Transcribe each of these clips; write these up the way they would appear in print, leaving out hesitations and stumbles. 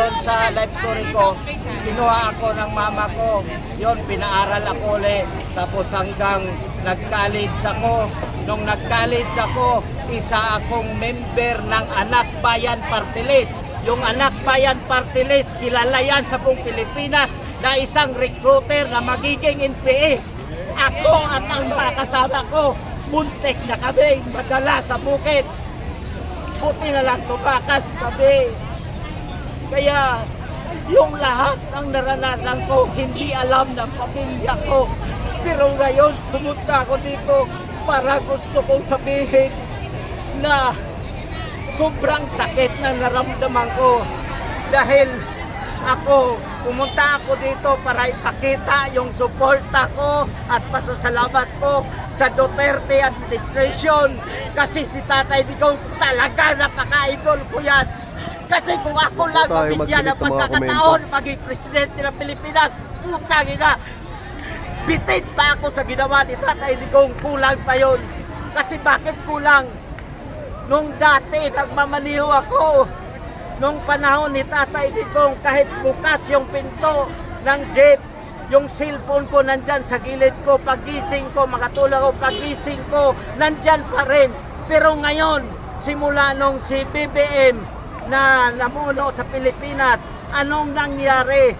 doon sa live story ko, kinuha ako ng mama ko. Yun, pinaaral ako ulit. Tapos hanggang nag-college ako. Nung nag-college ako, isa akong member ng Anak Bayan Party List. Yung Anak Bayan Party List, kilala yan sa buong Pilipinas na isang recruiter na magiging NPA. Ako at ang mga kasama ko, muntik na kami, madala sa bukid. Buti na lang tumakas kami. Kaya yung lahat ng naranasan ko, hindi alam ng pamilya ko. Pero ngayon, pumunta ako dito para gusto kong sabihin na sobrang sakit na naramdaman ko. Dahil pumunta ako dito para ipakita yung suporta ko at pasasalamat ko sa Duterte administration. Kasi si Tatay Digong talaga napaka-idol ko yan. Kasi kung ako lang mabigyan ng pagkakataon maging presidente ng Pilipinas, putang ina, bitin pa ako sa ginawa ni Tatay Digong. Kulang pa yun. Kasi bakit kulang? Nung dati nagmamaniho ako, nung panahon ni Tatay Digong, kahit bukas yung pinto ng jeep, yung cellphone ko nandyan sa gilid ko, pagising ko, makatulog ko, pagising ko, nandyan pa rin. Pero ngayon, simula nung si BBM na namuno sa Pilipinas, anong nangyari?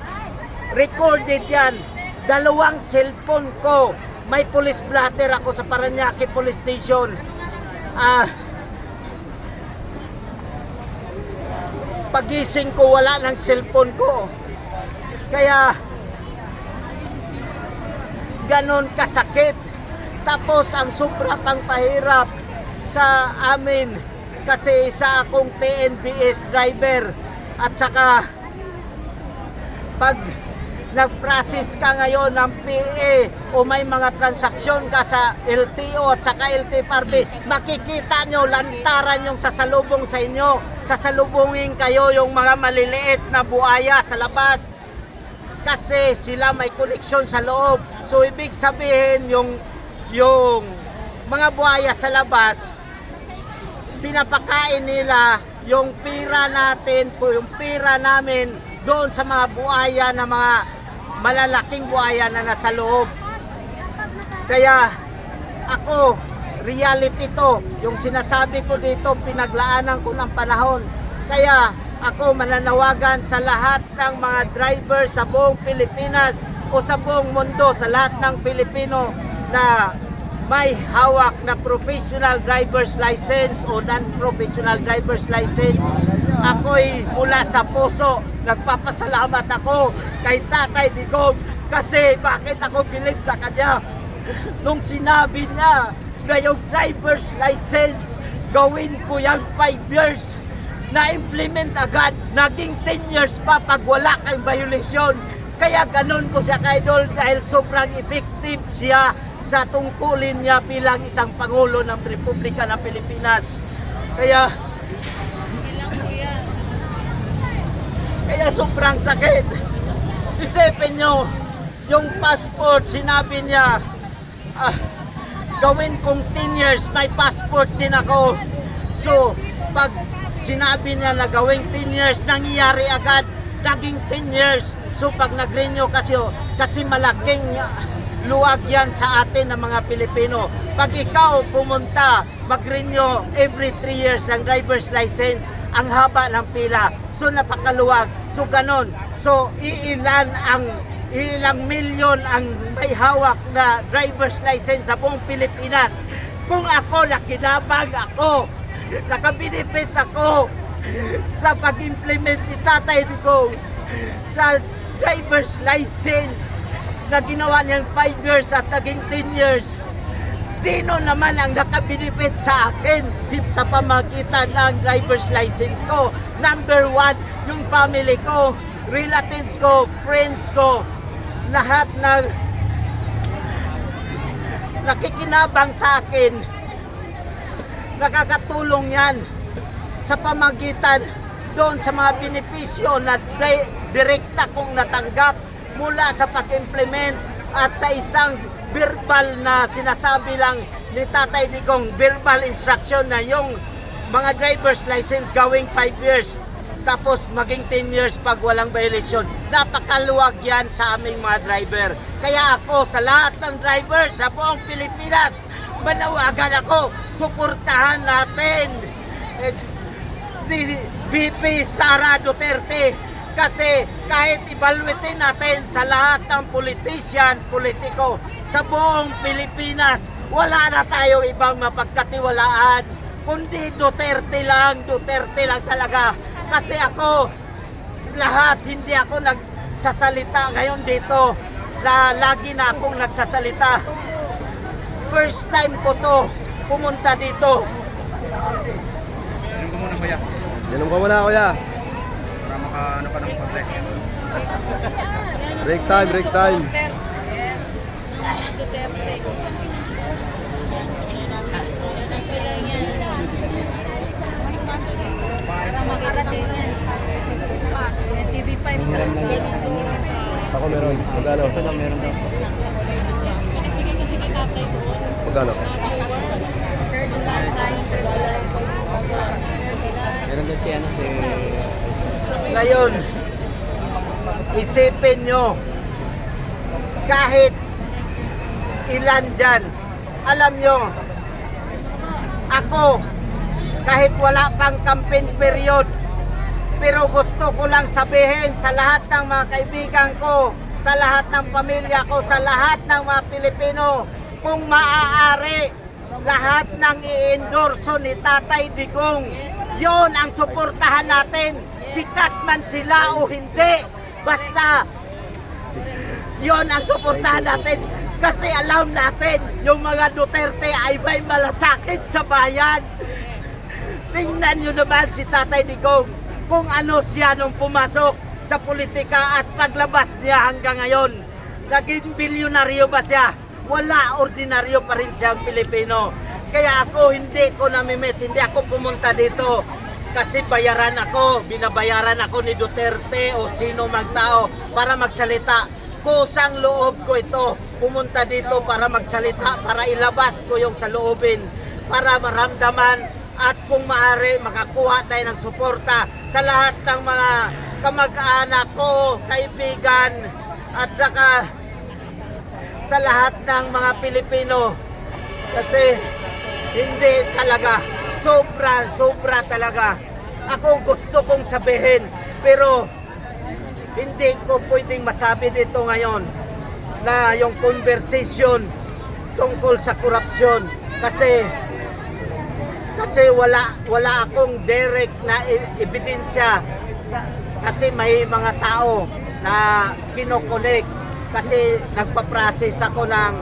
Recorded yan. 2 cellphone ko. May police blotter ako sa Parañaque Police Station. Pagising ko, wala ng cellphone ko. Kaya ganon kasakit. Tapos ang sobra pang pahirap sa amin kasi isa akong TNBS driver. At saka pag nag-process ka ngayon ng PA o may mga transaksyon ka sa LTO at saka LTFRB, makikita nyo lantaran yung sasalubong sa inyo. Sasalubungin kayo yung mga maliliit na buhaya sa labas kasi sila may koneksyon sa loob. So ibig sabihin yung mga buhaya sa labas, pinapakain nila yung pira natin, yung pira namin doon sa mga buhaya na mga malalaking buhaya na nasa loob. Kaya ako, reality to, yung sinasabi ko dito, pinaglaanan ko ng panahon. Kaya ako mananawagan sa lahat ng mga driver sa buong Pilipinas o sa buong mundo, sa lahat ng Pilipino na may hawak na professional driver's license o non-professional driver's license. Ako'y mula sa puso, nagpapasalamat ako kay Tatay Digong kasi bakit ako bilib sa kanya. Nung sinabi niya na yung driver's license, gawin ko yung 5 years, na-implement agad, naging 10 years pa pag wala kang violation. Kaya ganun ko siya ka-idol dahil sobrang effective siya sa tungkulin niya bilang isang Pangulo ng Republika ng Pilipinas. Kaya sobrang sakit. Isipin nyo, yung passport, sinabi niya, gawin kong 10 years, may passport din ako. So, pag sinabi niya na gawing 10 years, nangyayari agad, naging 10 years. So, pag nag-renew kasi malaking luwag yan sa atin ng mga Pilipino. Pag ikaw pumunta, mag-renew every 3 years ng driver's license, ang haba ng pila. So, napakaluwag. So, ganon. So, ilang milyon ang may hawak na driver's license sa buong Pilipinas. Kung ako, nakinabang ako, nakabinipit ako sa pag-implement ni Tatay Digong sa driver's license na ginawa niyang 5 years at naging 10 years. Sino naman ang nakabinipit sa akin sa pamagitan ng driver's license ko? Number 1, yung family ko, relatives ko, friends ko, lahat na nakikinabang sa akin, nakakatulong yan sa pamagitan doon sa mga benepisyo na direkta kong natanggap mula sa pag-implement at sa isang verbal na sinasabi lang ni Tatay Digong, verbal instruction na yung mga driver's license gawing 5 years. Tapos maging 10 years pag walang violation. Napakaluwag yan sa aming mga driver. Kaya ako sa lahat ng driver sa buong Pilipinas, manawagan ako, suportahan natin si VP Sara Duterte. Kasi kahit evaluatin natin sa lahat ng politiko sa buong Pilipinas, wala na tayo ibang mapagkatiwalaan, kundi Duterte lang talaga. Kasi ako, lahat, hindi ako nagsasalita ngayon dito, na lagi na akong nagsasalita. First time ko to pumunta dito. Inom ka muna, kuya. Inom ka muna, kuya. Para maka-ano ka ng konti. Break time, break time. Yes. Duterte. Para makarating yan. TV5 Ako meron. Magkano? Ito daw, meron daw. Pinagbigay kasi kay tatay doon. Magkano? Meron daw si ano, si... Ngayon, isipin nyo, kahit ilan dyan, alam nyo, ako, kahit wala pang campaign period, pero gusto ko lang sabihin sa lahat ng mga kaibigan ko, sa lahat ng pamilya ko, sa lahat ng mga Pilipino, kung maaari, lahat ng i-endorso ni Tatay Digong, yon ang suportahan natin. Sikat man sila o hindi, basta yon ang suportahan natin. Kasi alam natin, yung mga Duterte ay may malasakit sa bayan. Tingnan nyo naman si Tatay Digong, kung ano siya nung pumasok sa politika at paglabas niya hanggang ngayon. Naging bilyonaryo ba siya? Wala, ordinaryo pa rin siyang Pilipino. Kaya ako hindi ko namimit, hindi ako pumunta dito kasi bayaran ako, binabayaran ako ni Duterte o sino mang tao para magsalita. Kusang loob ko ito, pumunta dito para magsalita, para ilabas ko yung saloobin, para maramdaman at kung maaari makakuha tayo ng suporta sa lahat ng mga kamag-anak ko, kaibigan at saka sa lahat ng mga Pilipino. Kasi hindi talaga, sobra talaga. Ako gusto kong sabihin, pero hindi ko pwedeng masabi dito ngayon na yung conversation tungkol sa korupsyon. Kasi wala akong direct na ebidensya. Kasi may mga tao na kinokonek. Kasi nagpa-process ako ng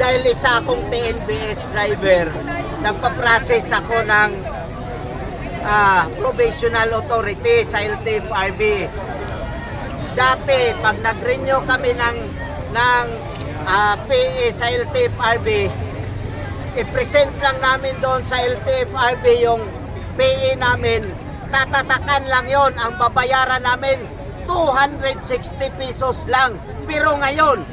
dahil isa akong TNBS driver, nagpa-process ako ng provisional authority sa LTFRB. Dati, pag nag-renew kami ng PE sa LTFRB, i-present lang namin doon sa LTFRB yung PE namin, tatatakan lang yon, ang babayaran namin 260 pesos lang. Pero ngayon,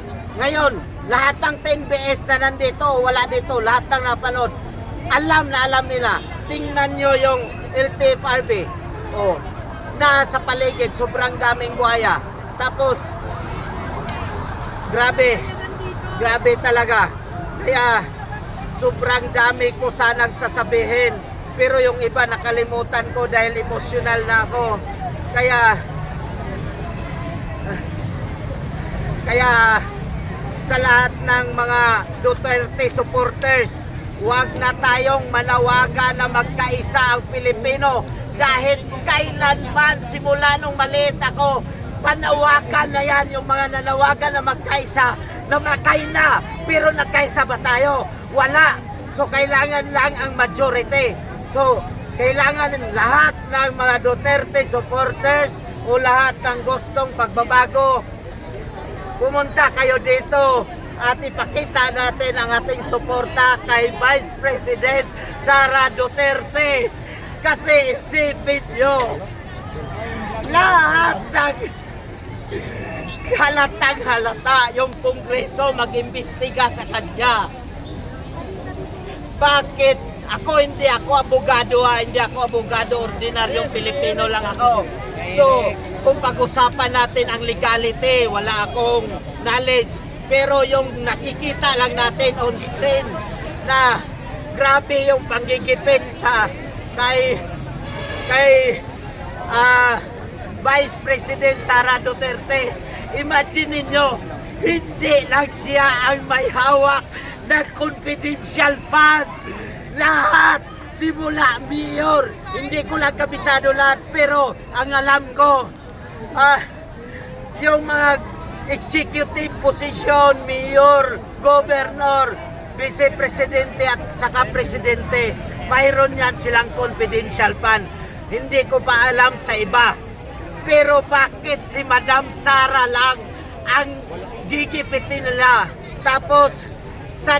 lahat ng 10BS na nandito, wala dito, lahat ng napanood, alam nila. Tingnan nyo yung LTFRB. Oh, nasa paligid, sobrang daming buhaya. Tapos, grabe talaga. Kaya, sobrang dami ko sanang sasabihin. Pero yung iba nakalimutan ko dahil emosyonal na ako. Kaya sa lahat ng mga Duterte supporters, huwag na tayong manawagan na magkaisa ang Pilipino. Dahil kailanman, simula nung maliit ako, panawagan na yan, yung mga nanawagan na magkaisa, namatay na. Pero nagkaisa ba tayo? Wala. So kailangan lang ang majority. So kailangan lahat ng mga Duterte supporters o lahat ng gustong pagbabago, pumunta kayo dito at ipakita natin ang ating suporta kay Vice President Sara Duterte. Kasi isipin nyo, lahat ng halatang halata yung Kongreso mag-imbestiga sa kanya. bakit hindi ako abogado hindi ako abogado, ordinaryong Pilipino lang ako. So, kung pag-usapan natin ang legality, wala akong knowledge. Pero yung nakikita lang natin on screen na grabe yung panggigipit sa kay Vice President Sara Duterte. Imagine niyo, hindi lang siya ang may hawak ng confidential fund. Lahat, simula mayor, hindi ko lang kabisado lahat, pero ang alam ko, yung mga executive position, mayor, governor, vice-presidente at saka presidente, mayroon yan silang confidential fund. Hindi ko pa alam sa iba. Pero bakit si Madam Sara lang ang gigipitin nila? Tapos sa